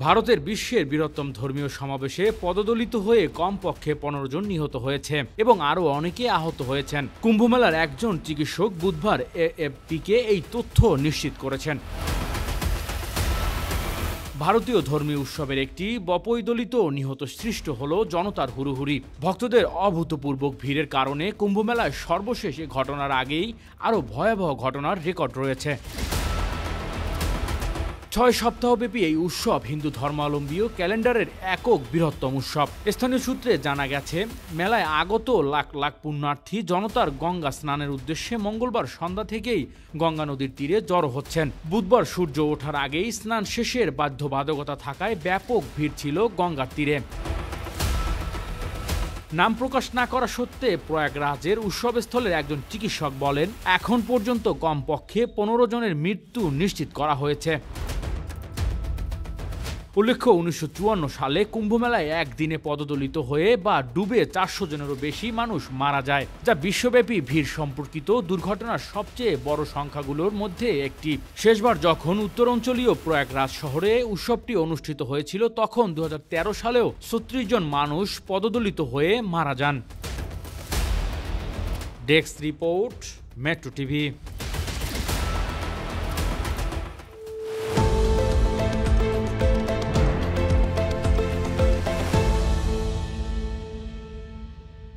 ভারতের বিশ্বের বৃহত্তম ধর্মীয় সমাবেশে পদদলিত হয়ে কমপক্ষে ১৫ জন নিহত হয়েছে এবং আরও অনেকে আহত হয়েছেন। কুম্ভমেলার একজন চিকিৎসক বুধবার এএফপিকে এই তথ্য নিশ্চিত করেছেন। ভারতীয় ধর্মীয় উৎসবের একটি বপৈদলিত নিহত সৃষ্ট হল জনতার হুড়োহুড়ি। ভক্তদের অভূতপূর্ব ভিড়ের কারণে কুম্ভমেলায় সর্বশেষ এ ঘটনার আগেই আরও ভয়াবহ ঘটনার রেকর্ড রয়েছে। ৬ সপ্তাহব্যাপী এই উৎসব হিন্দু ধর্মাবলম্বী ক্যালেন্ডারের একক বৃহত্তম উৎসব। স্থানীয় সূত্রে জানা গেছে, মেলায় আগত লাখ লাখ পুণ্যার্থী জনতার গঙ্গা স্নানের উদ্দেশ্যে মঙ্গলবার সন্ধ্যা থেকেই গঙ্গা নদীর তীরে জড়ো হচ্ছেন। বুধবার সূর্য ওঠার আগেই স্নান শেষের বাধ্যবাধকতা থাকায় ব্যাপক ভিড় ছিল গঙ্গার তীরে। নাম প্রকাশ না করা সত্ত্বে প্রয়াগরাজের উৎসবস্থলের একজন চিকিৎসক বলেন, এখন পর্যন্ত কমপক্ষে ১৫ জনের মৃত্যু নিশ্চিত করা হয়েছে। উল্লেখ্য, ১৯৫৪ সালে কুম্ভমেলায় একদিনে পদদলিত হয়ে বা ডুবে ৪০০ জনেরও বেশি মানুষ মারা যায়, যা বিশ্বব্যাপী ভিড় সম্পর্কিত দুর্ঘটনার সবচেয়ে বড় সংখ্যাগুলোর মধ্যে একটি। শেষবার যখন উত্তরাঞ্চলীয় প্রয়াগরাজ শহরে উৎসবটি অনুষ্ঠিত হয়েছিল, তখন ২০১৩ সালেও ৩৬ জন মানুষ পদদলিত হয়ে মারা যান। Desk report, metro TV.